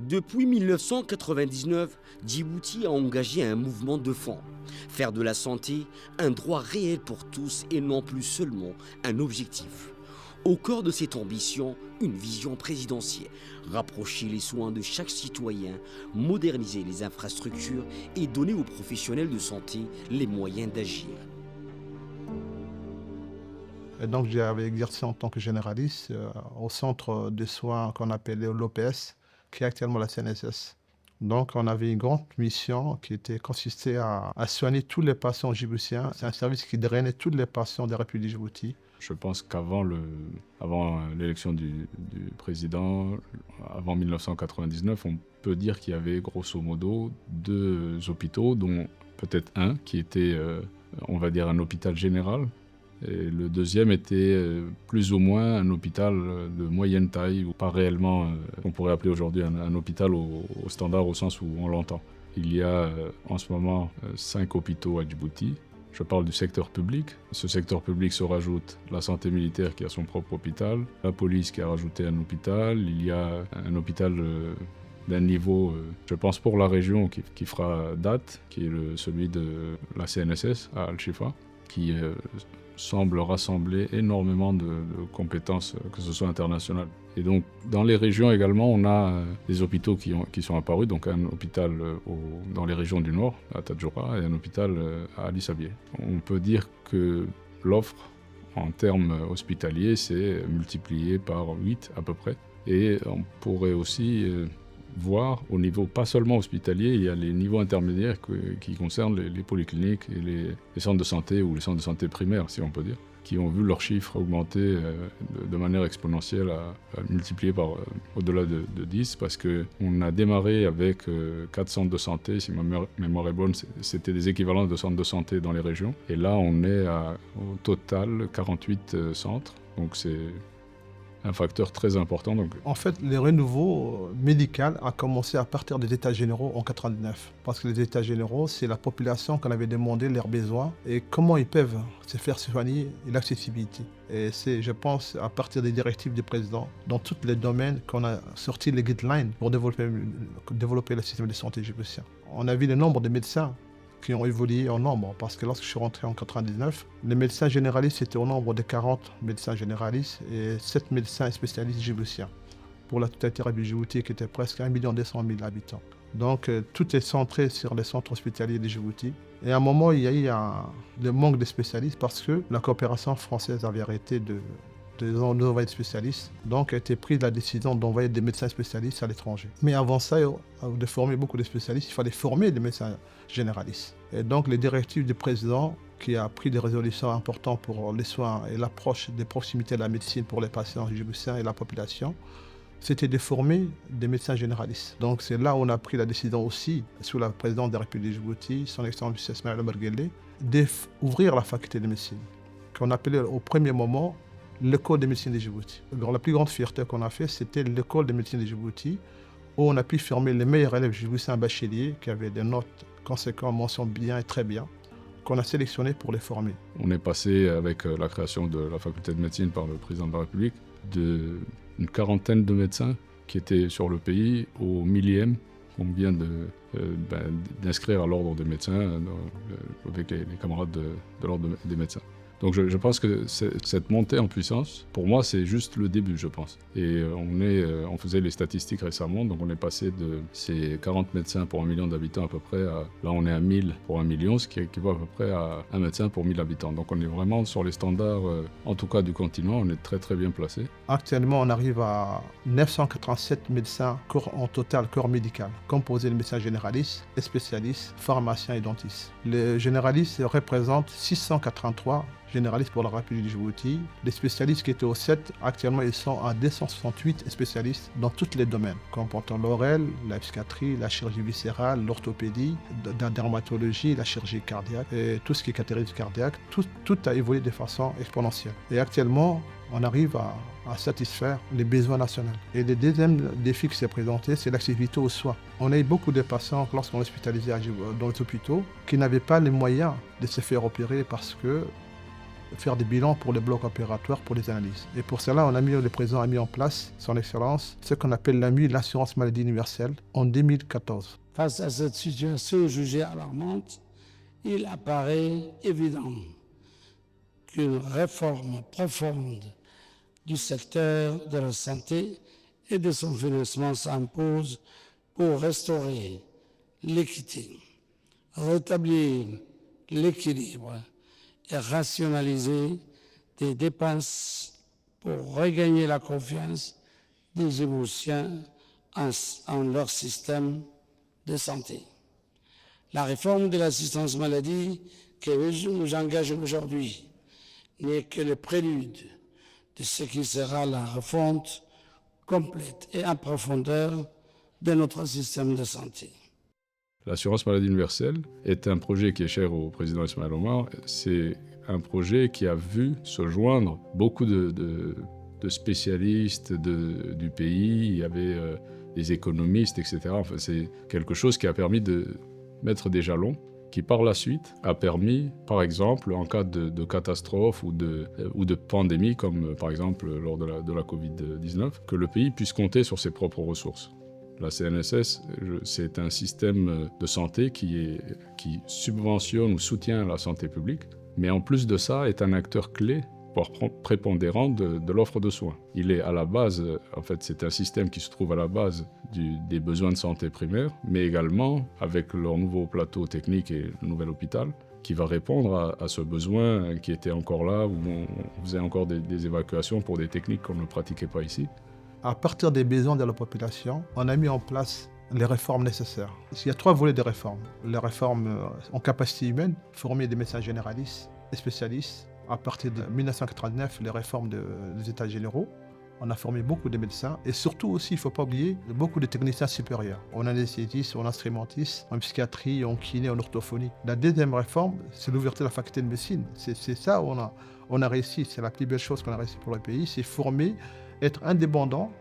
Depuis 1999, Djibouti a engagé un mouvement de fond. Faire de la santé un droit réel pour tous et non plus seulement un objectif. Au cœur de cette ambition, une vision présidentielle. Rapprocher les soins de chaque citoyen, moderniser les infrastructures et donner aux professionnels de santé les moyens d'agir. Et donc j'avais exercé en tant que généraliste au centre de soins qu'on appelait l'OPS, qui est actuellement la CNSS. Donc on avait une grande mission qui consistait à soigner tous les patients djiboutiens. C'est un service qui drainait tous les patients de la République de Djibouti. Je pense qu'avant l'élection du président, avant 1999, on peut dire qu'il y avait grosso modo 2 hôpitaux, dont peut-être un qui était, on va dire, un hôpital général. Et le deuxième était plus ou moins un hôpital de moyenne taille, ou pas réellement, qu'on pourrait appeler aujourd'hui un hôpital au standard au sens où on l'entend. Il y a en ce moment 5 hôpitaux à Djibouti. Je parle du secteur public. Ce secteur public se rajoute la santé militaire qui a son propre hôpital, la police qui a rajouté un hôpital, il y a un hôpital d'un niveau, je pense pour la région, qui fera date, qui est celui de la CNSS à Al-Shifa, qui semble rassembler énormément de compétences, que ce soit internationales. Et donc, dans les régions également, on a des hôpitaux qui sont apparus, donc un hôpital dans les régions du Nord, à Tadjoura, et un hôpital à Ali Sabieh. On peut dire que l'offre, en termes hospitaliers, s'est multipliée par 8 à peu près. Et on pourrait aussi voir au niveau pas seulement hospitalier, il y a les niveaux intermédiaires qui concernent les polycliniques et les centres de santé, ou les centres de santé primaires, si on peut dire, qui ont vu leurs chiffres augmenter de manière exponentielle, à multiplier par au-delà de 10, parce qu'on a démarré avec 4 centres de santé, si ma mémoire est bonne, c'était des équivalents de centres de santé dans les régions. Et là, on est au total 48 centres, donc c'est un facteur très important. Donc. En fait, le renouveau médical a commencé à partir des États généraux en 1999. Parce que les États généraux, c'est la population qu'on avait demandé leurs besoins et comment ils peuvent se faire soigner et l'accessibilité. Et c'est, je pense, à partir des directives du président, dans tous les domaines, qu'on a sorti les guidelines pour développer le système de santé djiboutien. On a vu le nombre de médecins qui ont évolué en nombre, parce que lorsque je suis rentré en 1999, les médecins généralistes étaient au nombre de 40 médecins généralistes et 7 médecins spécialistes djiboutiens, pour la totalité de Djibouti qui était presque 1 200 000 habitants. Donc tout est centré sur les centres hospitaliers de Djibouti. Et à un moment, il y a eu le manque de spécialistes parce que la coopération française avait arrêté de nous envoyer des spécialistes. Donc a été prise la décision d'envoyer des médecins spécialistes à l'étranger. Mais avant ça, de former beaucoup de spécialistes, il fallait former des médecins généralistes. Et donc les directives du président, qui a pris des résolutions importantes pour les soins et l'approche des proximités de la médecine pour les patients djiboutiens et la population, c'était de former des médecins généralistes. Donc c'est là où on a pris la décision aussi, sous la présidente de la République de Djibouti, son Excellence Ismaël Omar Guelleh, d'ouvrir la faculté de médecine, qu'on appelait au premier moment l'école de médecine de Djibouti. La plus grande fierté qu'on a fait, c'était l'école de médecine de Djibouti, où on a pu former les meilleurs élèves djiboutiens bacheliers qui avaient des notes conséquentes, mention bien et très bien, qu'on a sélectionnés pour les former. On est passé, avec la création de la faculté de médecine par le président de la République, d'une quarantaine de médecins qui étaient sur le pays au millième qu'on vient d'inscrire à l'ordre des médecins avec les camarades de l'ordre des médecins. Donc je pense que cette montée en puissance, pour moi, c'est juste le début, je pense. Et on faisait les statistiques récemment, donc on est passé de ces 40 médecins pour 1 million d'habitants à peu près à, là on est à 1000 pour 1 million, ce qui équivaut à peu près à un médecin pour 1000 habitants. Donc on est vraiment sur les standards, en tout cas du continent, on est très très bien placé. Actuellement, on arrive à 987 médecins en total, corps médical, composé de médecins généralistes, spécialistes, pharmaciens et dentistes. Les généralistes représentent 683 généralistes pour la République du Djibouti. Les spécialistes qui étaient au 7, actuellement ils sont à 268 spécialistes dans tous les domaines, comportant l'ORL, la psychiatrie, la chirurgie viscérale, l'orthopédie, la dermatologie, la chirurgie cardiaque, et tout ce qui est catégorie cardiaque. Tout a évolué de façon exponentielle. Et actuellement, on arrive à satisfaire les besoins nationaux. Et le deuxième défi qui s'est présenté, c'est l'accessibilité aux soins. On a eu beaucoup de patients, lorsqu'on est hospitalisé dans les hôpitaux, qui n'avaient pas les moyens de se faire opérer parce que faire des bilans pour les blocs opératoires, pour les analyses. Et pour cela, le président a mis en place, son excellence, ce qu'on appelle l'AMU, l'assurance maladie universelle, en 2014. Face à cette situation jugée alarmante, il apparaît évident qu'une réforme profonde du secteur de la santé et de son financement s'impose pour restaurer l'équité, rétablir l'équilibre et rationaliser des dépenses pour regagner la confiance des Djiboutiens en leur système de santé. La réforme de l'assistance maladie que nous engageons aujourd'hui n'est que le prélude de ce qui sera la refonte complète et en profondeur de notre système de santé. L'assurance maladie universelle est un projet qui est cher au président Ismaël Omar. C'est un projet qui a vu se joindre beaucoup de spécialistes du pays. Il y avait des économistes, etc. Enfin, c'est quelque chose qui a permis de mettre des jalons, qui par la suite a permis, par exemple, en cas de catastrophe ou de pandémie, comme par exemple lors de la Covid-19, que le pays puisse compter sur ses propres ressources. La CNSS, c'est un système de santé qui subventionne ou soutient la santé publique, mais en plus de ça, est un acteur clé, voire prépondérant de l'offre de soins. Il est à la base, en fait, c'est un système qui se trouve à la base des besoins de santé primaires, mais également avec leur nouveau plateau technique et le nouvel hôpital, qui va répondre à ce besoin qui était encore là, où on faisait encore des évacuations pour des techniques qu'on ne pratiquait pas ici. À partir des besoins de la population, on a mis en place les réformes nécessaires. Il y a 3 volets de réformes. Les réformes en capacité humaine, former des médecins généralistes et spécialistes. À partir de 1989, les réformes des États généraux, on a formé beaucoup de médecins et surtout aussi, il ne faut pas oublier, beaucoup de techniciens supérieurs. En anesthésiste, en instrumentiste, en psychiatrie, en kiné, en orthophonie. La deuxième réforme, c'est l'ouverture de la faculté de médecine. C'est ça où on a réussi, c'est la plus belle chose qu'on a réussi pour le pays, c'est former, être indépendant,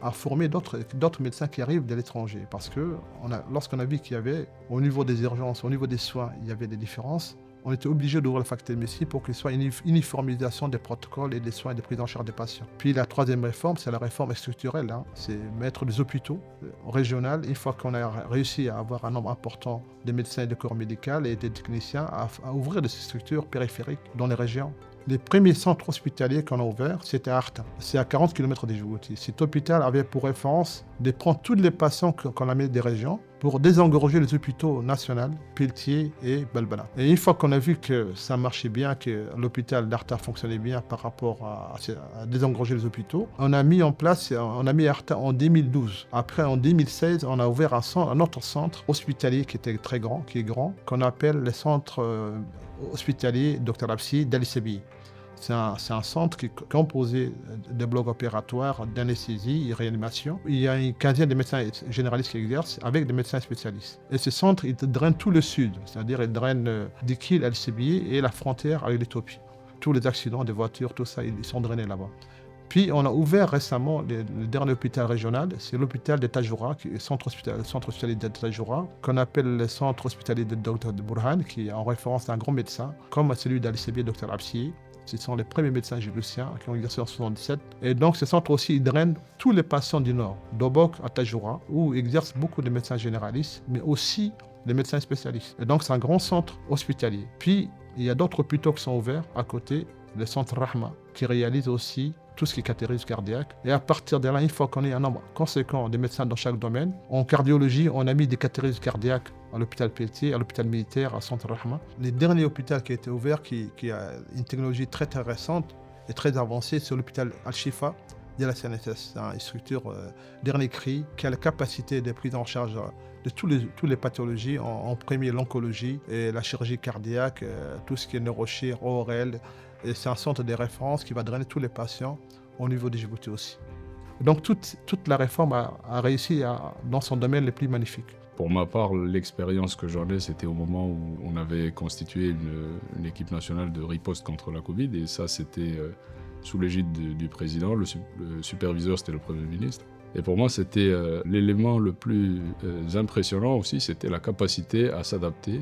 à former d'autres médecins qui arrivent de l'étranger. Parce que lorsqu'on a vu qu'il y avait, au niveau des urgences, au niveau des soins, il y avait des différences, on était obligé d'ouvrir la faculté de médecine pour qu'il soit une uniformisation des protocoles et des soins et des prises en charge des patients. Puis la troisième réforme, c'est la réforme structurelle. C'est mettre des hôpitaux régionaux. Une fois qu'on a réussi à avoir un nombre important de médecins et de corps médical et de techniciens, à ouvrir des structures périphériques dans les régions. Les premiers centres hospitaliers qu'on a ouverts, c'était à Arta. C'est à 40 km de Djibouti. Cet hôpital avait pour référence de prendre tous les patients qu'on a mis des régions pour désengorger les hôpitaux nationaux, Pelletier et Balbala. Et une fois qu'on a vu que ça marchait bien, que l'hôpital d'Arta fonctionnait bien par rapport à désengorger les hôpitaux, on a mis Arta en 2012. Après, en 2016, on a ouvert un autre centre hospitalier qui était très grand, qu'on appelle le centre hospitalier Dr Absi d'Ali-Sebi. C'est un centre qui est composé de blocs opératoires, d'anesthésie et réanimation. Il y a une quinzaine de médecins généralistes qui exercent avec des médecins spécialistes. Et ce centre, il draine tout le sud, c'est-à-dire il draine Dikil, Al-Sebi et la frontière avec l'Éthiopie. Tous les accidents de voitures, tout ça, ils sont drainés là-bas. Puis on a ouvert récemment le dernier hôpital régional, c'est l'hôpital de Tajoura, le centre hospitalier de Tajoura, qu'on appelle le centre hospitalier de Dr Burhan, qui est en référence à un grand médecin, comme celui d'Al-Sebi, Dr Absi. Ce sont les premiers médecins djiboutiens qui ont exercé en 1977. Et donc, ce centre aussi, il draine tous les patients du Nord, d'Obok à Tajoura, où exercent beaucoup de médecins généralistes, mais aussi des médecins spécialistes. Et donc, c'est un grand centre hospitalier. Puis, il y a d'autres hôpitaux qui sont ouverts à côté, le centre Rahma, qui réalise aussi tout ce qui est catégorie cardiaque. Et à partir de là, il faut qu'on ait un nombre conséquent de médecins dans chaque domaine. En cardiologie, on a mis des catégories cardiaques à l'hôpital Pelletier, à l'hôpital militaire, à Centre Rahma. Le dernier hôpital qui a été ouvert, qui a une technologie très très récente et très avancée, c'est l'hôpital Al-Shifa de la CNSS. C'est une structure dernier cri qui a la capacité de prise en charge de toutes les pathologies, en premier l'oncologie et la chirurgie cardiaque, tout ce qui est neurochir, ORL. Et c'est un centre de référence qui va drainer tous les patients au niveau de Djibouti aussi. Donc toute la réforme a réussi dans son domaine le plus magnifique. Pour ma part, l'expérience que j'en ai, c'était au moment où on avait constitué une équipe nationale de riposte contre la Covid. Et ça, c'était sous l'égide du président. Le superviseur, c'était le Premier ministre. Et pour moi, c'était l'élément le plus impressionnant aussi, c'était la capacité à s'adapter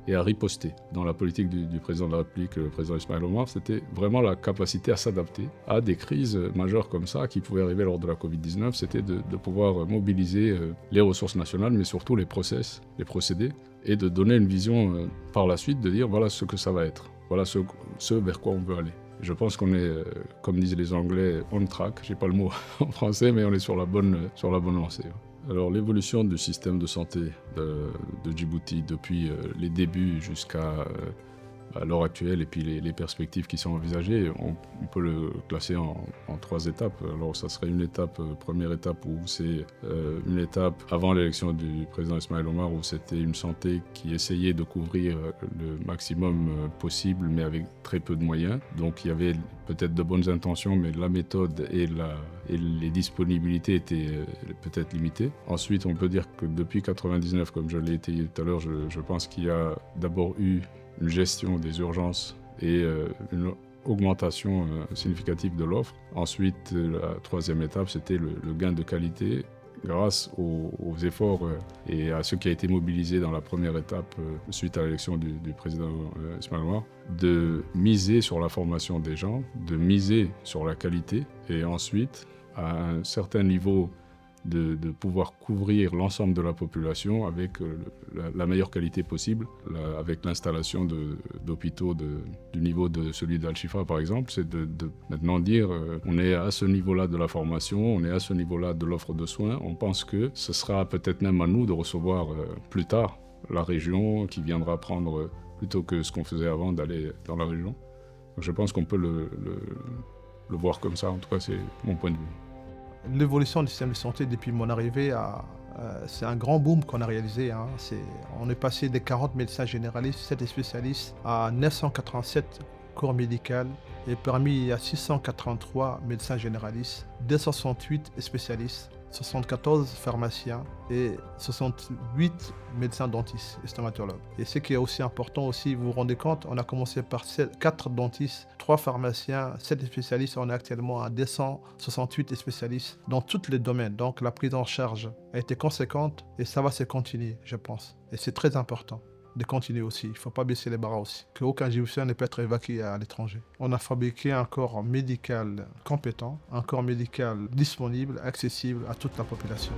et à riposter. Dans la politique du président de la République, le président Ismaël Omar, c'était vraiment la capacité à s'adapter à des crises majeures comme ça qui pouvaient arriver lors de la Covid-19. C'était de pouvoir mobiliser les ressources nationales, mais surtout les process, les procédés, et de donner une vision par la suite, de dire voilà ce que ça va être, voilà ce vers quoi on veut aller. Je pense qu'on est, comme disent les Anglais, on track. J'ai pas le mot en français, mais on est sur la bonne lancée. Alors l'évolution du système de santé de Djibouti depuis les débuts jusqu'à l'heure actuelle et puis les perspectives qui sont envisagées, on peut le classer en 3 étapes. Alors ça serait une étape, première étape où c'est une étape avant l'élection du président Ismaël Omar où c'était une santé qui essayait de couvrir le maximum possible mais avec très peu de moyens. Donc il y avait peut-être de bonnes intentions mais la méthode et les disponibilités étaient peut-être limitées. Ensuite on peut dire que depuis 1999, comme je l'ai étayé tout à l'heure, je pense qu'il y a d'abord eu une gestion des urgences et une augmentation significative de l'offre. Ensuite, la 3e étape, c'était le gain de qualité grâce aux efforts et à ce qui a été mobilisé dans la première étape suite à l'élection du président Ismaël Omar, de miser sur la formation des gens, de miser sur la qualité et ensuite, à un certain niveau, de pouvoir couvrir l'ensemble de la population avec la meilleure qualité possible, avec l'installation d'hôpitaux du niveau de celui d'Al-Shifa par exemple. C'est de maintenant dire on est à ce niveau-là de la formation, on est à ce niveau-là de l'offre de soins. On pense que ce sera peut-être même à nous de recevoir plus tard la région qui viendra prendre plutôt que ce qu'on faisait avant d'aller dans la région. Donc je pense qu'on peut le voir comme ça, en tout cas c'est mon point de vue. L'évolution du système de santé depuis mon arrivée, c'est un grand boom qu'on a réalisé. On est passé des 40 médecins généralistes, 7 spécialistes, à 987 corps médical et parmi 683 médecins généralistes, 268 spécialistes, 74 pharmaciens et 68 médecins dentistes et stomatologues. Et ce qui est aussi important aussi, vous vous rendez compte, on a commencé par 4 dentistes, 3 pharmaciens, 7 spécialistes, on est actuellement à 268 spécialistes dans tous les domaines. Donc la prise en charge a été conséquente et ça va se continuer, je pense. Et c'est très important de continuer aussi. Il ne faut pas baisser les bras aussi. Qu'aucun Djiboutien ne peut être évacué à l'étranger. On a fabriqué un corps médical compétent, un corps médical disponible, accessible à toute la population.